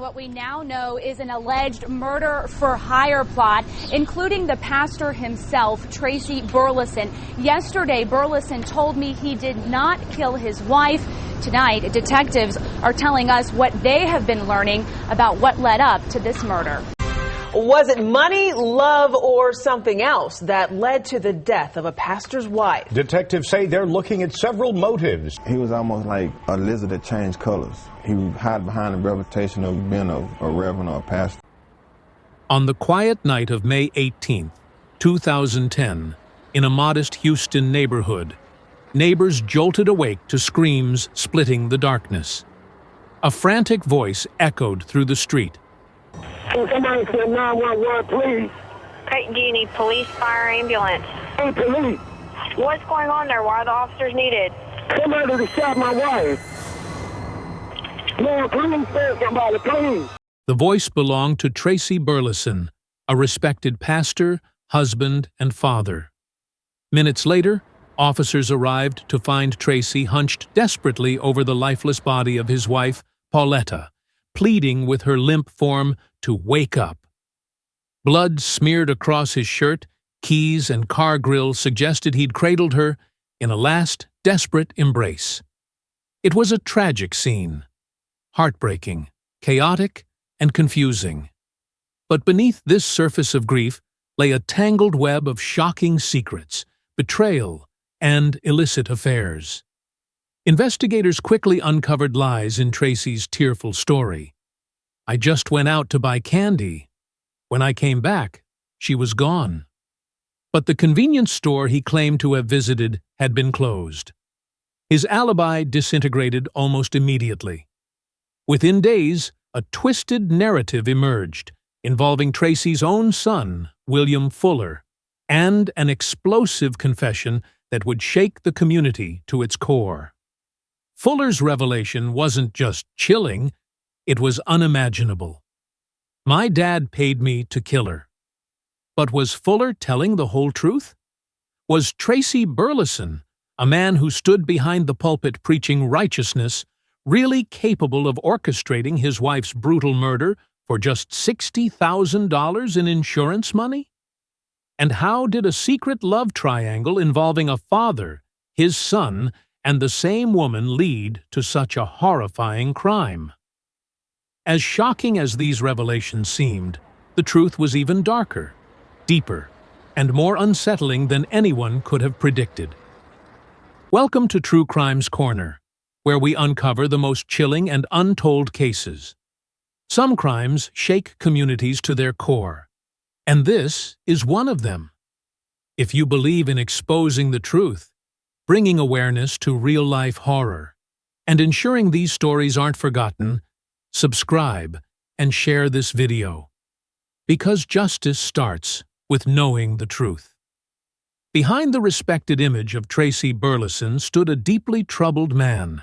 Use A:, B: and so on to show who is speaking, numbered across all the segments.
A: What we now know is an alleged murder-for-hire plot, including the pastor himself, Tracy Burleson. Yesterday, Burleson told me he did not kill his wife. Tonight, detectives are telling us what they have been learning about what led up to this murder.
B: Was it money, love, or something else that led to the death of a pastor's wife?
C: Detectives say they're looking at several motives.
D: He was almost like a lizard that changed colors. He would hide behind the reputation of being a reverend or a pastor.
E: On the quiet night of May 18, 2010, in a modest Houston neighborhood, neighbors jolted awake to screams splitting the darkness. A frantic voice echoed through the street.
F: Can somebody say 911, please?
G: Okay, do you need police, fire, ambulance?
F: Hey, police.
G: What's going on there? Why are the officers needed?
F: Somebody to shot my wife. Lord, please save somebody, please.
E: The voice belonged to Tracy Burleson, a respected pastor, husband, and father. Minutes later, officers arrived to find Tracy hunched desperately over the lifeless body of his wife, Pauletta, pleading with her limp form to wake up. Blood smeared across his shirt, keys and car grill suggested he'd cradled her in a last desperate embrace. It was a tragic scene, heartbreaking, chaotic, and confusing. But beneath this surface of grief lay a tangled web of shocking secrets, betrayal, and illicit affairs. Investigators quickly uncovered lies in Tracy's tearful story. "I just went out to buy candy. When I came back, she was gone." But the convenience store he claimed to have visited had been closed. His alibi disintegrated almost immediately. Within days, a twisted narrative emerged, involving Tracy's own son, William Fuller, and an explosive confession that would shake the community to its core. Fuller's revelation wasn't just chilling, it was unimaginable. "My dad paid me to kill her." But was Fuller telling the whole truth? Was Tracy Burleson, a man who stood behind the pulpit preaching righteousness, really capable of orchestrating his wife's brutal murder for just $60,000 in insurance money? And how did a secret love triangle involving a father, his son, and the same woman lead to such a horrifying crime? As shocking as these revelations seemed, the truth was even darker, deeper, and more unsettling than anyone could have predicted. Welcome to True Crime's Corner, where we uncover the most chilling and untold cases. Some crimes shake communities to their core, and this is one of them. If you believe in exposing the truth, bringing awareness to real-life horror, and ensuring these stories aren't forgotten, subscribe and share this video. Because justice starts with knowing the truth. Behind the respected image of Tracy Burleson stood a deeply troubled man,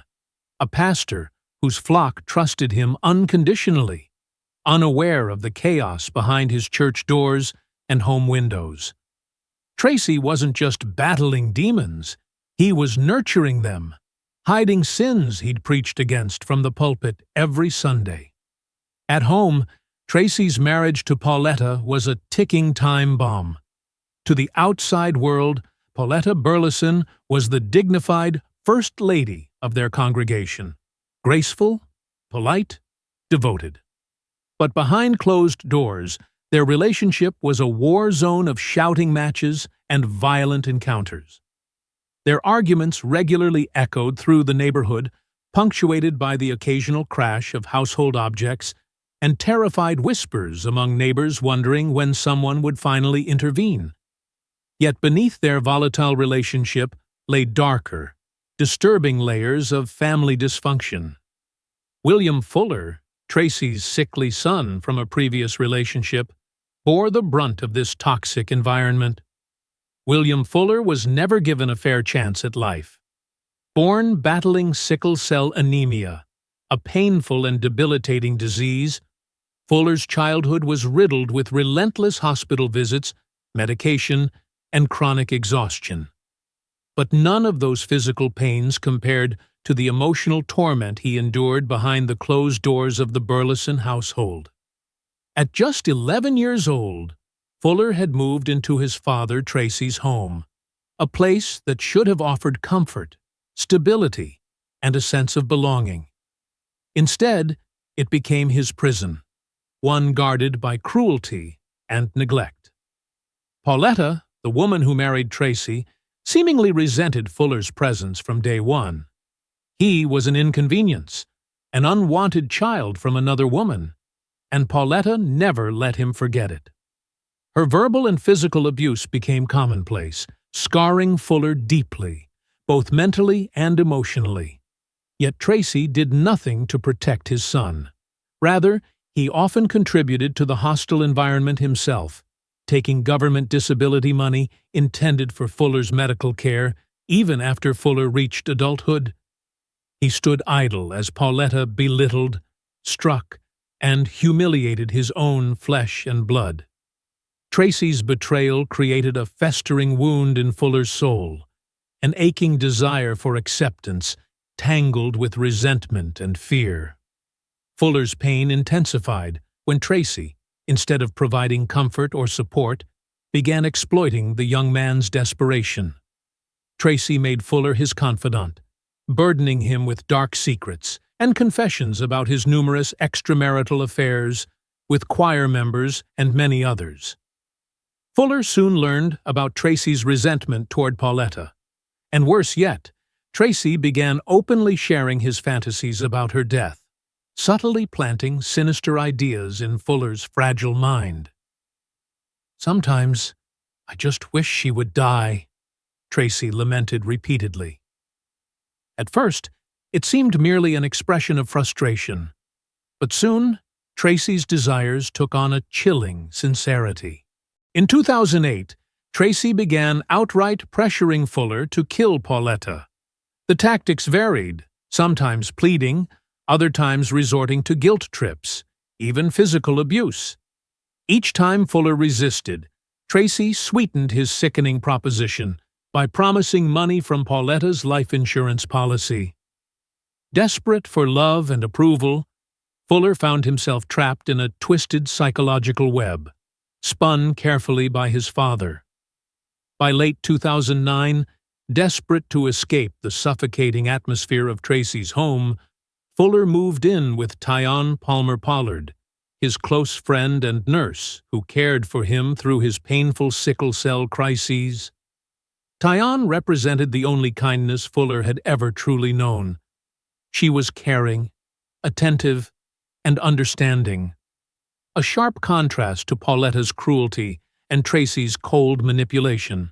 E: a pastor whose flock trusted him unconditionally, unaware of the chaos behind his church doors and home windows. Tracy wasn't just battling demons, he was nurturing them, hiding sins he'd preached against from the pulpit every Sunday. At home, Tracy's marriage to Pauletta was a ticking time bomb. To the outside world, Pauletta Burleson was the dignified first lady of their congregation, graceful, polite, devoted. But behind closed doors, their relationship was a war zone of shouting matches and violent encounters. Their arguments regularly echoed through the neighborhood, punctuated by the occasional crash of household objects and terrified whispers among neighbors wondering when someone would finally intervene. Yet beneath their volatile relationship lay darker, disturbing layers of family dysfunction. William Fuller, Tracy's sickly son from a previous relationship, bore the brunt of this toxic environment. William Fuller was never given a fair chance at life. Born battling sickle cell anemia, a painful and debilitating disease, Fuller's childhood was riddled with relentless hospital visits, medication, and chronic exhaustion. But none of those physical pains compared to the emotional torment he endured behind the closed doors of the Burleson household. At just 11 years old, Fuller had moved into his father Tracy's home, a place that should have offered comfort, stability, and a sense of belonging. Instead, it became his prison, one guarded by cruelty and neglect. Pauletta, the woman who married Tracy, seemingly resented Fuller's presence from day one. He was an inconvenience, an unwanted child from another woman, and Pauletta never let him forget it. Her verbal and physical abuse became commonplace, scarring Fuller deeply, both mentally and emotionally. Yet Tracy did nothing to protect his son. Rather, he often contributed to the hostile environment himself, taking government disability money intended for Fuller's medical care even after Fuller reached adulthood. He stood idle as Pauletta belittled, struck, and humiliated his own flesh and blood. Tracy's betrayal created a festering wound in Fuller's soul, an aching desire for acceptance tangled with resentment and fear. Fuller's pain intensified when Tracy, instead of providing comfort or support, began exploiting the young man's desperation. Tracy made Fuller his confidant, burdening him with dark secrets and confessions about his numerous extramarital affairs with choir members and many others. Fuller soon learned about Tracy's resentment toward Pauletta, and worse yet, Tracy began openly sharing his fantasies about her death, subtly planting sinister ideas in Fuller's fragile mind. "Sometimes I just wish she would die," Tracy lamented repeatedly. At first, it seemed merely an expression of frustration, but soon Tracy's desires took on a chilling sincerity. In 2008, Tracy began outright pressuring Fuller to kill Pauletta. The tactics varied, sometimes pleading, other times resorting to guilt trips, even physical abuse. Each time Fuller resisted, Tracy sweetened his sickening proposition by promising money from Pauletta's life insurance policy. Desperate for love and approval, Fuller found himself trapped in a twisted psychological web, spun carefully by his father. By late 2009, desperate to escape the suffocating atmosphere of Tracy's home, Fuller moved in with Tyon Palmer Pollard, his close friend and nurse who cared for him through his painful sickle cell crises. Tyon represented the only kindness Fuller had ever truly known. She was caring, attentive, and understanding, a sharp contrast to Pauletta's cruelty and Tracy's cold manipulation.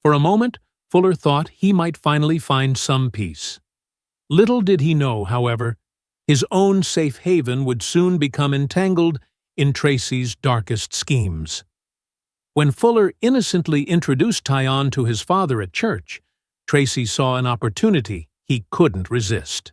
E: For a moment, Fuller thought he might finally find some peace. Little did he know, however, his own safe haven would soon become entangled in Tracy's darkest schemes. When Fuller innocently introduced Tyon to his father at church, Tracy saw an opportunity he couldn't resist.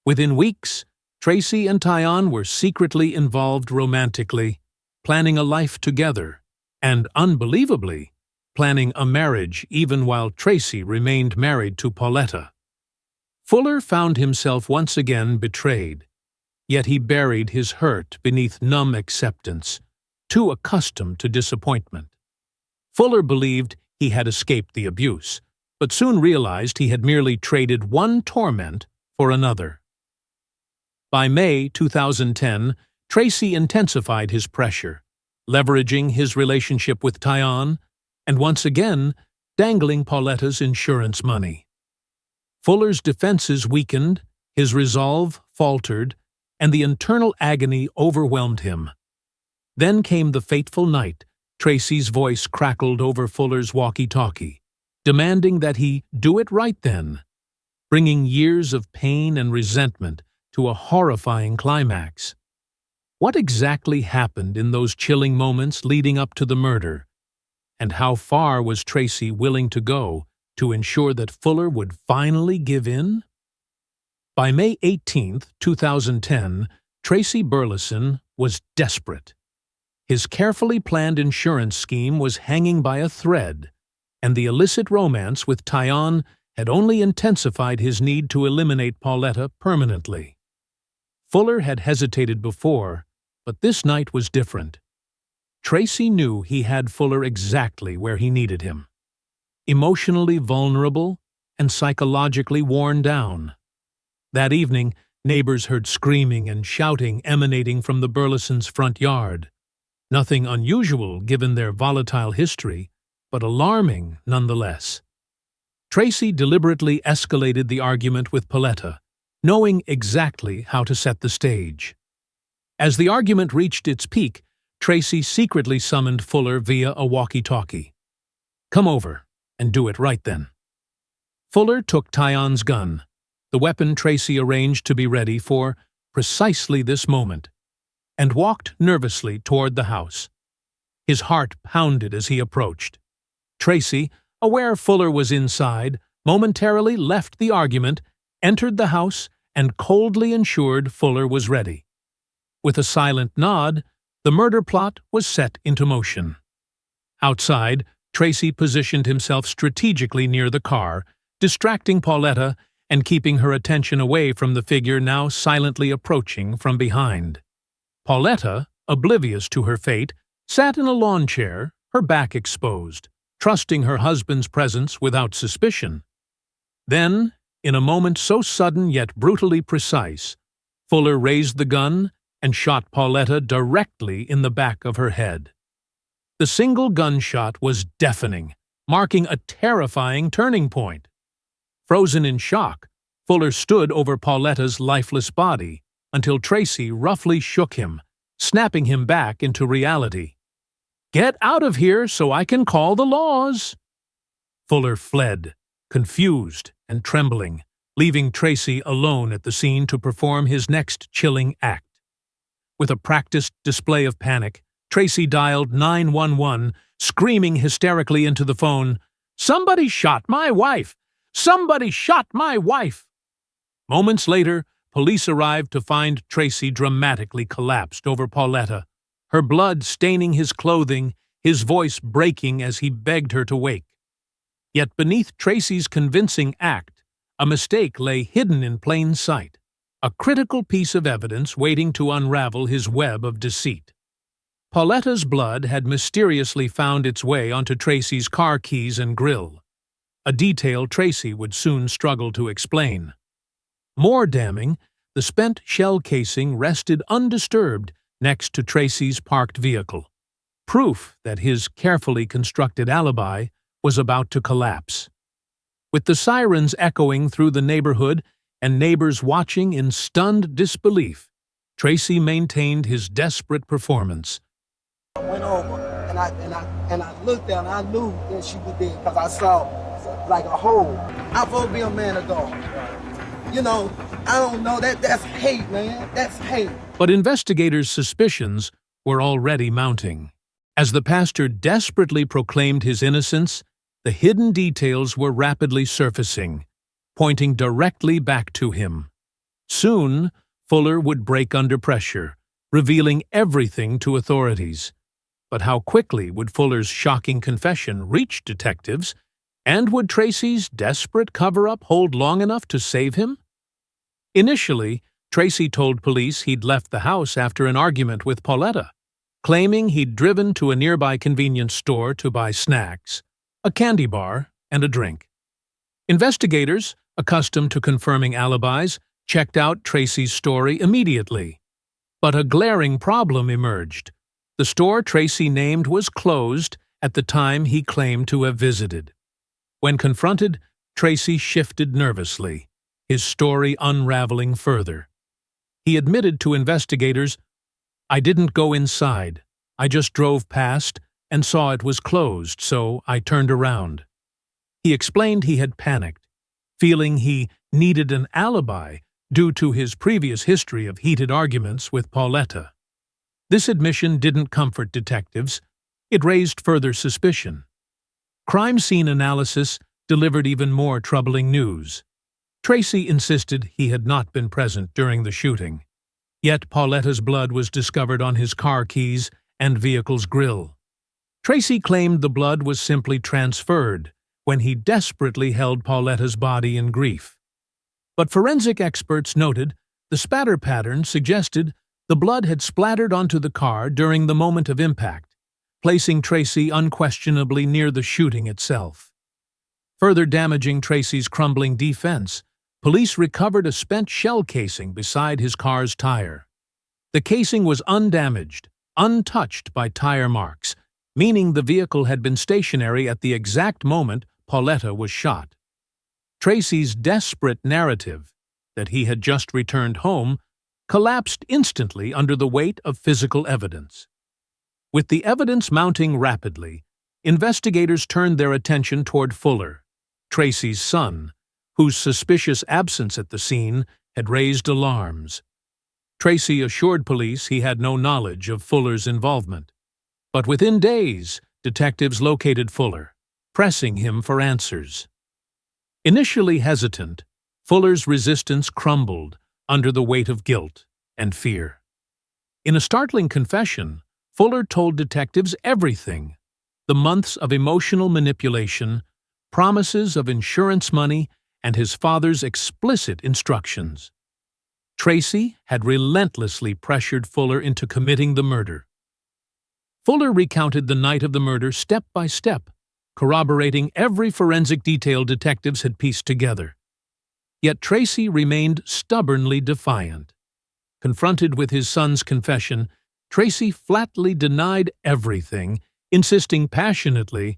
E: Within weeks, Tracy and Tyon were secretly involved romantically, planning a life together, and, unbelievably, planning a marriage even while Tracy remained married to Pauletta. Fuller found himself once again betrayed, yet he buried his hurt beneath numb acceptance, too accustomed to disappointment. Fuller believed he had escaped the abuse, but soon realized he had merely traded one torment for another. By May 2010, Tracy intensified his pressure, leveraging his relationship with Tyon, and once again dangling Pauletta's insurance money. Fuller's defenses weakened, his resolve faltered, and the internal agony overwhelmed him. Then came the fateful night. Tracy's voice crackled over Fuller's walkie-talkie, demanding that he do it right then, bringing years of pain and resentment to a horrifying climax. What exactly happened in those chilling moments leading up to the murder? And how far was Tracy willing to go to ensure that Fuller would finally give in? By May 18, 2010, Tracy Burleson was desperate. His carefully planned insurance scheme was hanging by a thread, and the illicit romance with Tyon had only intensified his need to eliminate Pauletta permanently. Fuller had hesitated before, but this night was different. Tracy knew he had Fuller exactly where he needed him. Emotionally vulnerable and psychologically worn down. That evening, neighbors heard screaming and shouting emanating from the Burlesons' front yard. Nothing unusual given their volatile history, but alarming nonetheless. Tracy deliberately escalated the argument with Pauletta, knowing exactly how to set the stage. As the argument reached its peak, Tracy secretly summoned Fuller via a walkie-talkie. "Come over, and do it right then." Fuller took Tyon's gun, the weapon Tracy arranged to be ready for precisely this moment, and walked nervously toward the house. His heart pounded as he approached. Tracy, aware Fuller was inside, momentarily left the argument, entered the house, and coldly ensured Fuller was ready. With a silent nod, the murder plot was set into motion. Outside, Tracy positioned himself strategically near the car, distracting Pauletta and keeping her attention away from the figure now silently approaching from behind. Pauletta, oblivious to her fate, sat in a lawn chair, her back exposed, trusting her husband's presence without suspicion. Then, in a moment so sudden yet brutally precise, Fuller raised the gun and shot Pauletta directly in the back of her head. The single gunshot was deafening, marking a terrifying turning point. Frozen in shock, Fuller stood over Pauletta's lifeless body until Tracy roughly shook him, snapping him back into reality. "Get out of here so I can call the laws!" Fuller fled, confused and trembling, leaving Tracy alone at the scene to perform his next chilling act. With a practiced display of panic, Tracy dialed 911, screaming hysterically into the phone, "Somebody shot my wife! Somebody shot my wife!" Moments later, police arrived to find Tracy dramatically collapsed over Pauletta, her blood staining his clothing, his voice breaking as he begged her to wake. Yet beneath Tracy's convincing act, a mistake lay hidden in plain sight, a critical piece of evidence waiting to unravel his web of deceit. Pauletta's blood had mysteriously found its way onto Tracy's car keys and grill, a detail Tracy would soon struggle to explain. More damning, the spent shell casing rested undisturbed next to Tracy's parked vehicle, proof that his carefully constructed alibi was about to collapse. With the sirens echoing through the neighborhood and neighbors watching in stunned disbelief, Tracy maintained his desperate performance.
H: I went over and I looked down and I knew that she was dead because I saw like a hole. I'm supposed to be a man of God. You know, I don't know, that's hate, man. That's hate.
E: But investigators' suspicions were already mounting. As the pastor desperately proclaimed his innocence, the hidden details were rapidly surfacing, pointing directly back to him. Soon, Fuller would break under pressure, revealing everything to authorities. But how quickly would Fuller's shocking confession reach detectives, and would Tracy's desperate cover-up hold long enough to save him? Initially, Tracy told police he'd left the house after an argument with Pauletta, claiming he'd driven to a nearby convenience store to buy snacks, a candy bar, and a drink. Investigators, accustomed to confirming alibis, checked out Tracy's story immediately. But a glaring problem emerged. The store Tracy named was closed at the time he claimed to have visited. When confronted, Tracy shifted nervously, his story unraveling further. He admitted to investigators, "I didn't go inside. I just drove past and saw it was closed, so I turned around." He explained he had panicked, feeling he needed an alibi due to his previous history of heated arguments with Pauletta. This admission didn't comfort detectives. It raised further suspicion. Crime scene analysis delivered even more troubling news. Tracy insisted he had not been present during the shooting. Yet Pauletta's blood was discovered on his car keys and vehicle's grill. Tracy claimed the blood was simply transferred, when he desperately held Pauletta's body in grief. But forensic experts noted the spatter pattern suggested the blood had splattered onto the car during the moment of impact, placing Tracy unquestionably near the shooting itself. Further damaging Tracy's crumbling defense, police recovered a spent shell casing beside his car's tire. The casing was undamaged, untouched by tire marks, meaning the vehicle had been stationary at the exact moment Pauletta was shot. Tracy's desperate narrative, that he had just returned home, collapsed instantly under the weight of physical evidence. With the evidence mounting rapidly, investigators turned their attention toward Fuller, Tracy's son, whose suspicious absence at the scene had raised alarms. Tracy assured police he had no knowledge of Fuller's involvement. But within days, detectives located Fuller, pressing him for answers. Initially hesitant, Fuller's resistance crumbled under the weight of guilt and fear. In a startling confession, Fuller told detectives everything: the months of emotional manipulation, promises of insurance money, and his father's explicit instructions. Tracy had relentlessly pressured Fuller into committing the murder. Fuller recounted the night of the murder step by step, corroborating every forensic detail detectives had pieced together. Yet Tracy remained stubbornly defiant. Confronted with his son's confession, Tracy flatly denied everything, insisting passionately,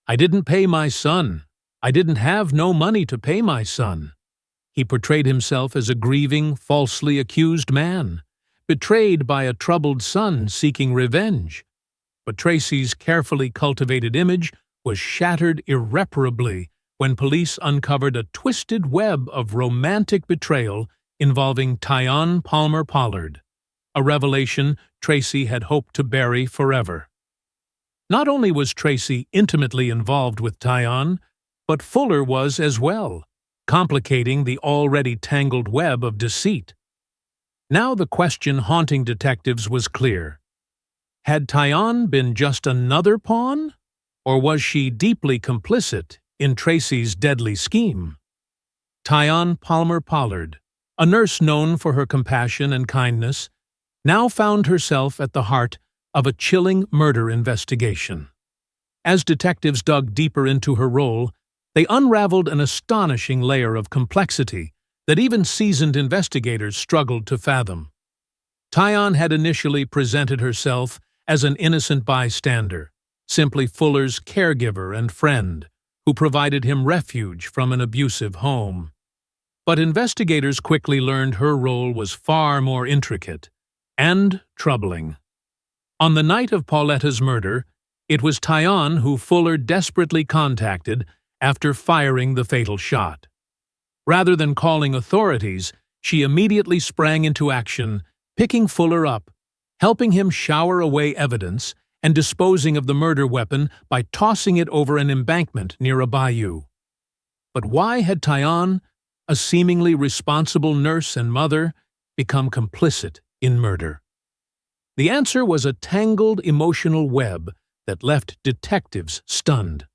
E: "I didn't pay my son. I didn't have no money to pay my son." He portrayed himself as a grieving, falsely accused man, betrayed by a troubled son seeking revenge. But Tracy's carefully cultivated image was shattered irreparably when police uncovered a twisted web of romantic betrayal involving Tyon Palmer Pollard, a revelation Tracy had hoped to bury forever. Not only was Tracy intimately involved with Tyon, but Fuller was as well, complicating the already tangled web of deceit. Now the question haunting detectives was clear. Had Tyon been just another pawn, or was she deeply complicit in Tracy's deadly scheme? Tyon Palmer Pollard, a nurse known for her compassion and kindness, now found herself at the heart of a chilling murder investigation. As detectives dug deeper into her role, they unraveled an astonishing layer of complexity that even seasoned investigators struggled to fathom. Tyon had initially presented herself as an innocent bystander, simply Fuller's caregiver and friend, who provided him refuge from an abusive home. But investigators quickly learned her role was far more intricate and troubling. On the night of Pauletta's murder, it was Tyon who Fuller desperately contacted after firing the fatal shot. Rather than calling authorities, she immediately sprang into action, picking Fuller up, helping him shower away evidence, and disposing of the murder weapon by tossing it over an embankment near a bayou. But why had Tyon, a seemingly responsible nurse and mother, become complicit in murder? The answer was a tangled emotional web that left detectives stunned.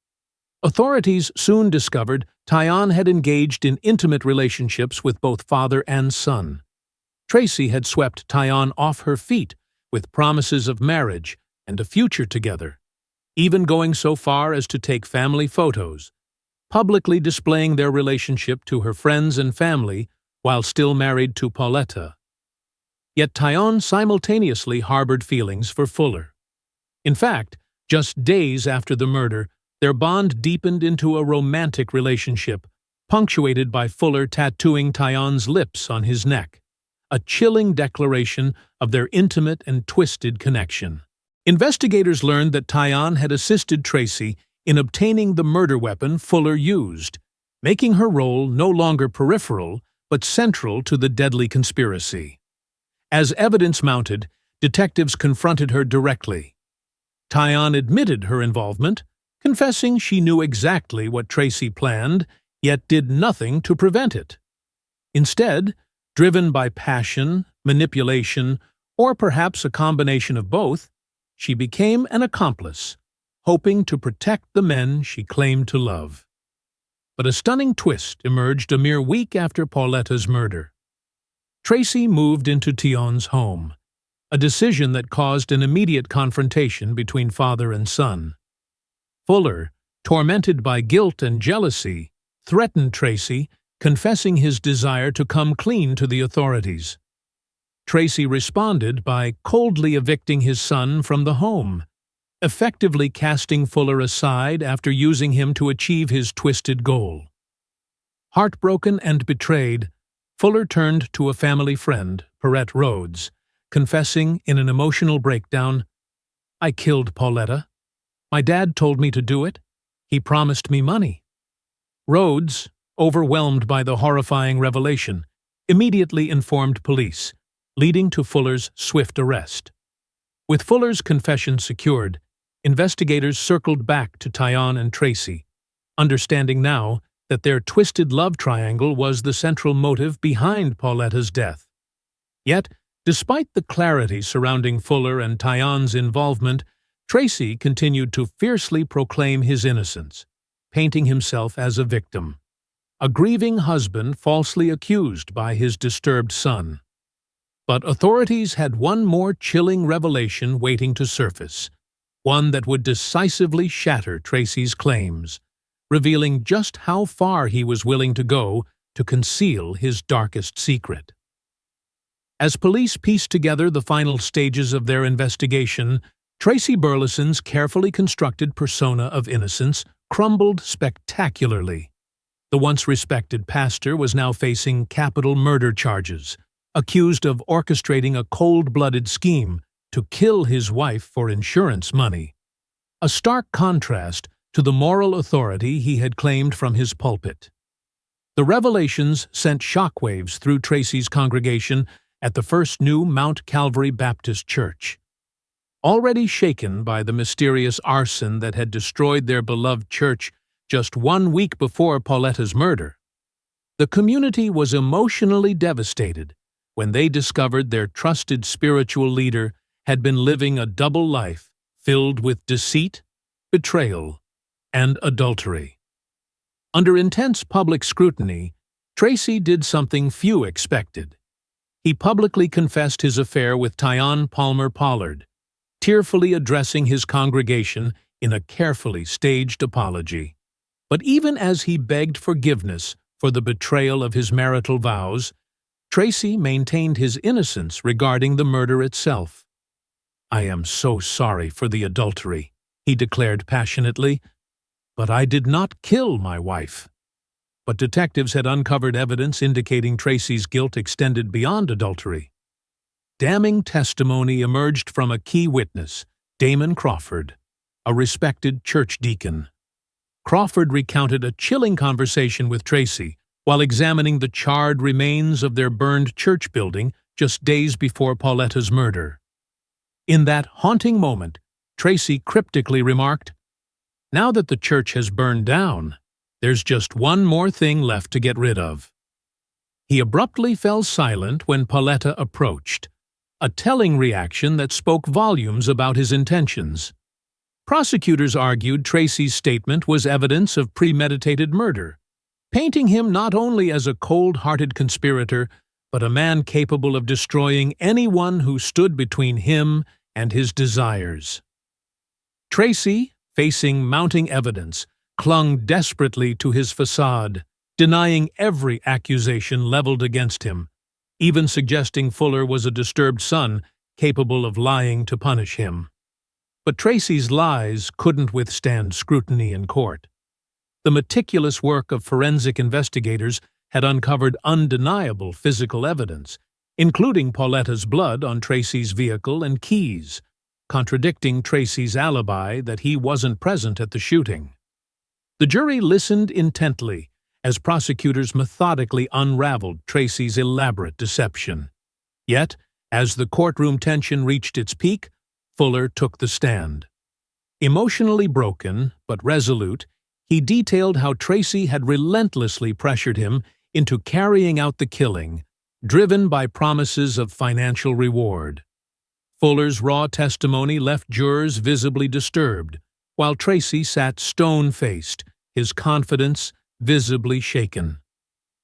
E: Authorities soon discovered Tyon had engaged in intimate relationships with both father and son. Tracy had swept Tyon off her feet with promises of marriage and a future together, even going so far as to take family photos, publicly displaying their relationship to her friends and family while still married to Pauletta. Yet Tyon simultaneously harbored feelings for Fuller. In fact, just days after the murder, their bond deepened into a romantic relationship, punctuated by Fuller tattooing Tyon's lips on his neck, a chilling declaration of their intimate and twisted connection. Investigators learned that Tyon had assisted Tracy in obtaining the murder weapon Fuller used, making her role no longer peripheral but central to the deadly conspiracy. As evidence mounted, detectives confronted her directly. Tyon admitted her involvement, confessing she knew exactly what Tracy planned, yet did nothing to prevent it. Instead, driven by passion, manipulation, or perhaps a combination of both, she became an accomplice, hoping to protect the men she claimed to love. But a stunning twist emerged a mere week after Pauletta's murder. Tracy moved into Tion's home, a decision that caused an immediate confrontation between father and son. Fuller, tormented by guilt and jealousy, threatened Tracy, confessing his desire to come clean to the authorities. Tracy responded by coldly evicting his son from the home, effectively casting Fuller aside after using him to achieve his twisted goal. Heartbroken and betrayed, Fuller turned to a family friend, Perrette Rhodes, confessing in an emotional breakdown, "I killed Pauletta. My dad told me to do it. He promised me money." Rhodes, overwhelmed by the horrifying revelation, immediately informed police, leading to Fuller's swift arrest. With Fuller's confession secured, investigators circled back to Tion and Tracy, understanding now that their twisted love triangle was the central motive behind Pauletta's death. Yet, despite the clarity surrounding Fuller and Tion's involvement, Tracy continued to fiercely proclaim his innocence, painting himself as a victim, a grieving husband falsely accused by his disturbed son. But authorities had one more chilling revelation waiting to surface, one that would decisively shatter Tracy's claims, revealing just how far he was willing to go to conceal his darkest secret. As police pieced together the final stages of their investigation, Tracy Burleson's carefully constructed persona of innocence crumbled spectacularly. The once respected pastor was now facing capital murder charges, accused of orchestrating a cold-blooded scheme to kill his wife for insurance money, a stark contrast to the moral authority he had claimed from his pulpit. The revelations sent shockwaves through Tracy's congregation at the First New Mount Calvary Baptist Church. Already shaken by the mysterious arson that had destroyed their beloved church just 1 week before Pauletta's murder, the community was emotionally devastated when they discovered their trusted spiritual leader had been living a double life filled with deceit, betrayal, and adultery. Under intense public scrutiny, Tracy did something few expected. He publicly confessed his affair with Tion Palmer Pollard, tearfully addressing his congregation in a carefully staged apology. But even as he begged forgiveness for the betrayal of his marital vows, Tracy maintained his innocence regarding the murder itself. "I am so sorry for the adultery," he declared passionately, "but I did not kill my wife." But detectives had uncovered evidence indicating Tracy's guilt extended beyond adultery. Damning testimony emerged from a key witness, Damon Crawford, a respected church deacon. Crawford recounted a chilling conversation with Tracy while examining the charred remains of their burned church building just days before Pauletta's murder. In that haunting moment, Tracy cryptically remarked, "Now that the church has burned down, there's just one more thing left to get rid of." He abruptly fell silent when Pauletta approached, a telling reaction that spoke volumes about his intentions. Prosecutors argued Tracy's statement was evidence of premeditated murder, painting him not only as a cold-hearted conspirator, but a man capable of destroying anyone who stood between him and his desires. Tracy, facing mounting evidence, clung desperately to his facade, denying every accusation leveled against him, even suggesting Fuller was a disturbed son capable of lying to punish him. But Tracy's lies couldn't withstand scrutiny in court. The meticulous work of forensic investigators had uncovered undeniable physical evidence, including Pauletta's blood on Tracy's vehicle and keys, contradicting Tracy's alibi that he wasn't present at the shooting. The jury listened intently as prosecutors methodically unraveled Tracy's elaborate deception. Yet, as the courtroom tension reached its peak, Fuller took the stand. Emotionally broken, but resolute, he detailed how Tracy had relentlessly pressured him into carrying out the killing, driven by promises of financial reward. Fuller's raw testimony left jurors visibly disturbed, while Tracy sat stone-faced, his confidence visibly shaken.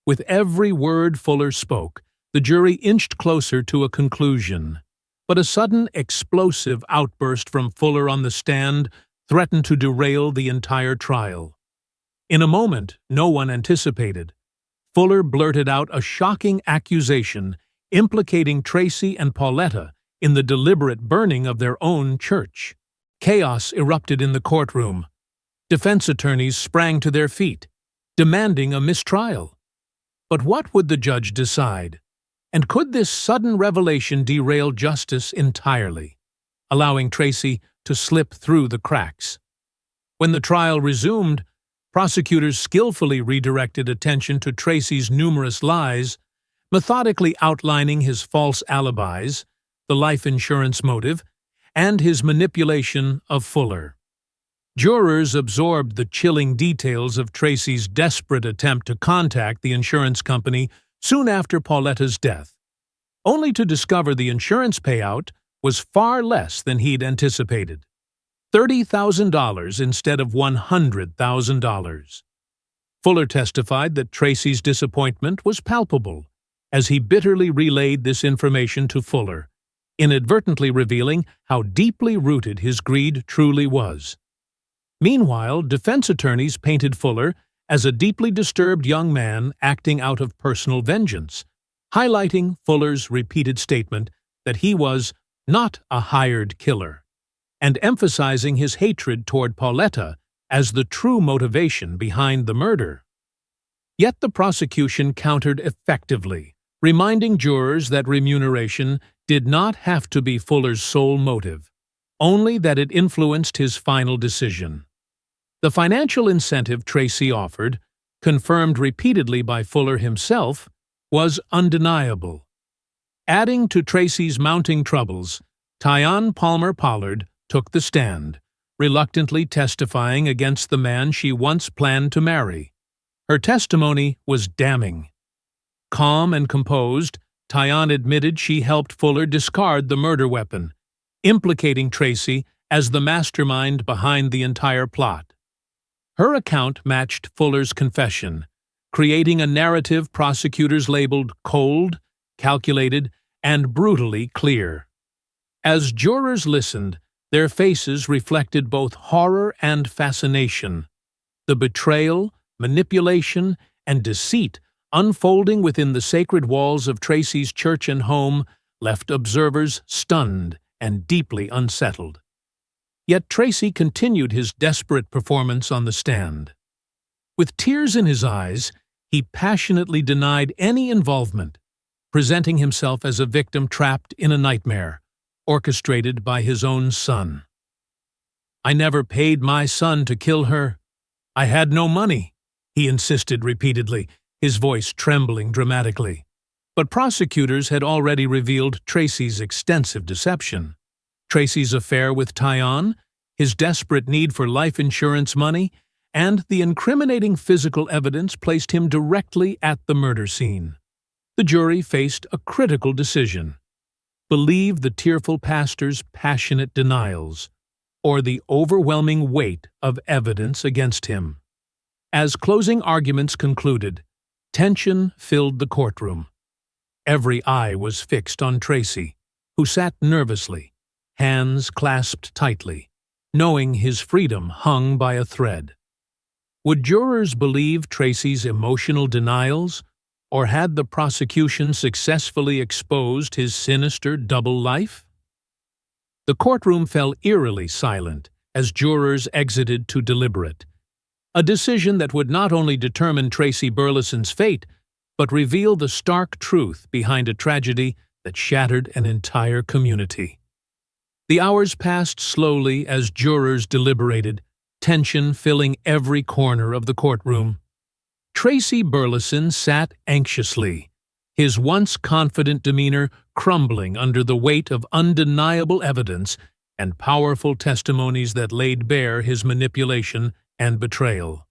E: With every word Fuller spoke, the jury inched closer to a conclusion. But a sudden, explosive outburst from Fuller on the stand threatened to derail the entire trial. In a moment no one anticipated, Fuller blurted out a shocking accusation implicating Tracy and Pauletta in the deliberate burning of their own church. Chaos erupted in the courtroom. Defense attorneys sprang to their feet, demanding a mistrial. But what would the judge decide? And could this sudden revelation derail justice entirely, allowing Tracy to slip through the cracks? When the trial resumed, prosecutors skillfully redirected attention to Tracy's numerous lies, methodically outlining his false alibis, the life insurance motive, and his manipulation of Fuller. Jurors absorbed the chilling details of Tracy's desperate attempt to contact the insurance company soon after Pauletta's death, only to discover the insurance payout was far less than he'd anticipated. $30,000 instead of $100,000. Fuller testified that Tracy's disappointment was palpable as he bitterly relayed this information to Fuller, inadvertently revealing how deeply rooted his greed truly was. Meanwhile, defense attorneys painted Fuller as a deeply disturbed young man acting out of personal vengeance, highlighting Fuller's repeated statement that he was not a hired killer, and emphasizing his hatred toward Pauletta as the true motivation behind the murder. Yet the prosecution countered effectively, reminding jurors that remuneration did not have to be Fuller's sole motive, only that it influenced his final decision. The financial incentive Tracy offered, confirmed repeatedly by Fuller himself, was undeniable. Adding to Tracy's mounting troubles, Tyann Palmer Pollard took the stand, reluctantly testifying against the man she once planned to marry. Her testimony was damning. Calm and composed, Tyann admitted she helped Fuller discard the murder weapon, implicating Tracy as the mastermind behind the entire plot. Her account matched Fuller's confession, creating a narrative prosecutors labeled cold, calculated, and brutally clear. As jurors listened, their faces reflected both horror and fascination. The betrayal, manipulation, and deceit unfolding within the sacred walls of Tracy's church and home left observers stunned and deeply unsettled. Yet Tracy continued his desperate performance on the stand. With tears in his eyes, he passionately denied any involvement, presenting himself as a victim trapped in a nightmare, orchestrated by his own son. "I never paid my son to kill her. I had no money," he insisted repeatedly, his voice trembling dramatically. But prosecutors had already revealed Tracy's extensive deception. Tracy's affair with Tyann, his desperate need for life insurance money, and the incriminating physical evidence placed him directly at the murder scene. The jury faced a critical decision: believe the tearful pastor's passionate denials, or the overwhelming weight of evidence against him. As closing arguments concluded, tension filled the courtroom. Every eye was fixed on Tracy, who sat nervously, hands clasped tightly, knowing his freedom hung by a thread. Would jurors believe Tracy's emotional denials, or had the prosecution successfully exposed his sinister double life? The courtroom fell eerily silent as jurors exited to deliberate, a decision that would not only determine Tracy Burleson's fate, but reveal the stark truth behind a tragedy that shattered an entire community. The hours passed slowly as jurors deliberated, tension filling every corner of the courtroom. Tracy Burleson sat anxiously, his once confident demeanor crumbling under the weight of undeniable evidence and powerful testimonies that laid bare his manipulation and betrayal.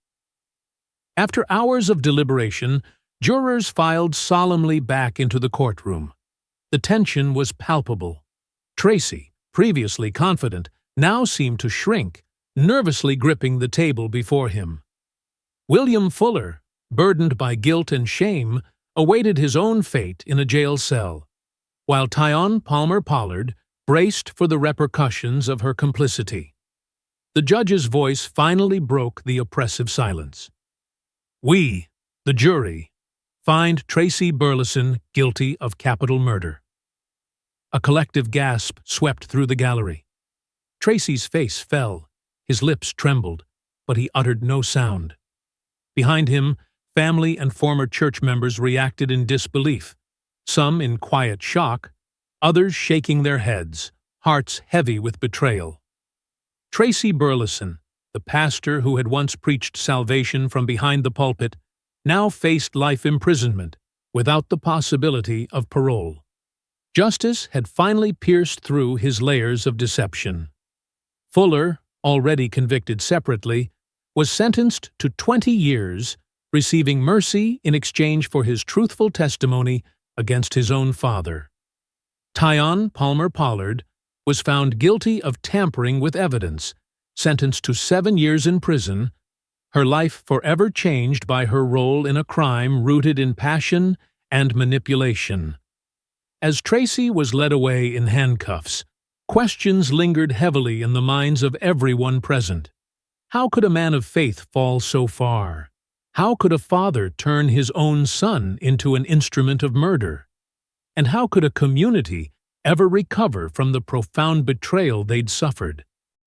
E: After hours of deliberation, jurors filed solemnly back into the courtroom. The tension was palpable. Tracy, previously confident, now seemed to shrink, nervously gripping the table before him. William Fuller, burdened by guilt and shame, awaited his own fate in a jail cell, while Tyon Palmer Pollard braced for the repercussions of her complicity. The judge's voice finally broke the oppressive silence. We, the jury, find Tracy Burleson guilty of capital murder. A collective gasp swept through the gallery. Tracy's face fell, his lips trembled, but he uttered no sound. Behind him, family and former church members reacted in disbelief, some in quiet shock, others shaking their heads, hearts heavy with betrayal. Tracy Burleson, the pastor who had once preached salvation from behind the pulpit, now faced life imprisonment without the possibility of parole. Justice had finally pierced through his layers of deception. Fuller, already convicted separately, was sentenced to 20 years, receiving mercy in exchange for his truthful testimony against his own father. Tyon Palmer Pollard was found guilty of tampering with evidence, sentenced to 7 years in prison, her life forever changed by her role in a crime rooted in passion and manipulation. As Tracy was led away in handcuffs, questions lingered heavily in the minds of everyone present. How could a man of faith fall so far? How could a father turn his own son into an instrument of murder? And how could a community ever recover from the profound betrayal they'd suffered?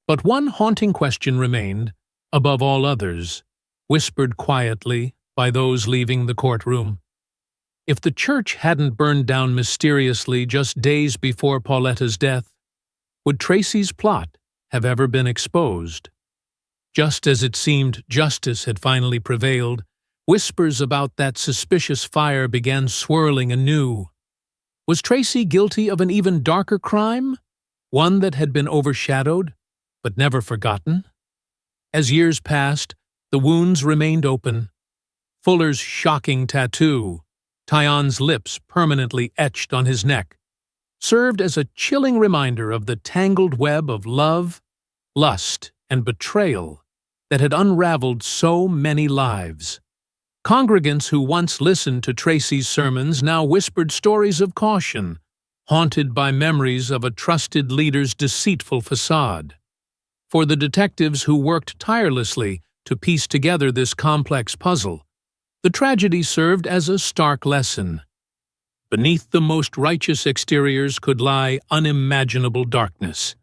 E: But one haunting question remained, above all others, whispered quietly by those leaving the courtroom. If the church hadn't burned down mysteriously just days before Pauletta's death, would Tracy's plot have ever been exposed? Just as it seemed justice had finally prevailed, whispers about that suspicious fire began swirling anew. Was Tracy guilty of an even darker crime? One that had been overshadowed, but never forgotten? As years passed, the wounds remained open. Fuller's shocking tattoo, Tyon's lips permanently etched on his neck, served as a chilling reminder of the tangled web of love, lust, and betrayal that had unraveled so many lives. Congregants who once listened to Tracy's sermons now whispered stories of caution, haunted by memories of a trusted leader's deceitful facade. For the detectives who worked tirelessly to piece together this complex puzzle, the tragedy served as a stark lesson. Beneath the most righteous exteriors could lie unimaginable darkness.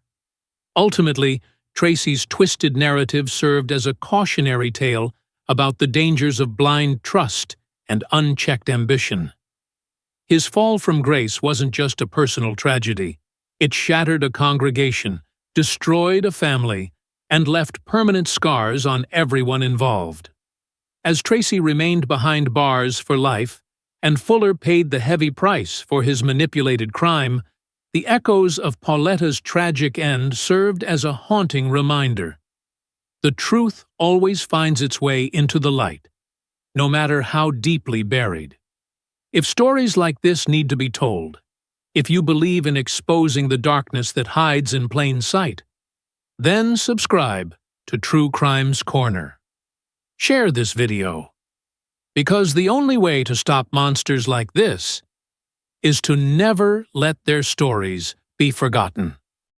E: Ultimately, Tracy's twisted narrative served as a cautionary tale about the dangers of blind trust and unchecked ambition. His fall from grace wasn't just a personal tragedy. It shattered a congregation, destroyed a family, and left permanent scars on everyone involved. As Tracy remained behind bars for life, and Fuller paid the heavy price for his manipulated crime, the echoes of Pauletta's tragic end served as a haunting reminder. The truth always finds its way into the light, no matter how deeply buried. If stories like this need to be told, if you believe in exposing the darkness that hides in plain sight, then subscribe to True Crime's Corner. Share this video, because the only way to stop monsters like this is to never let their stories be forgotten.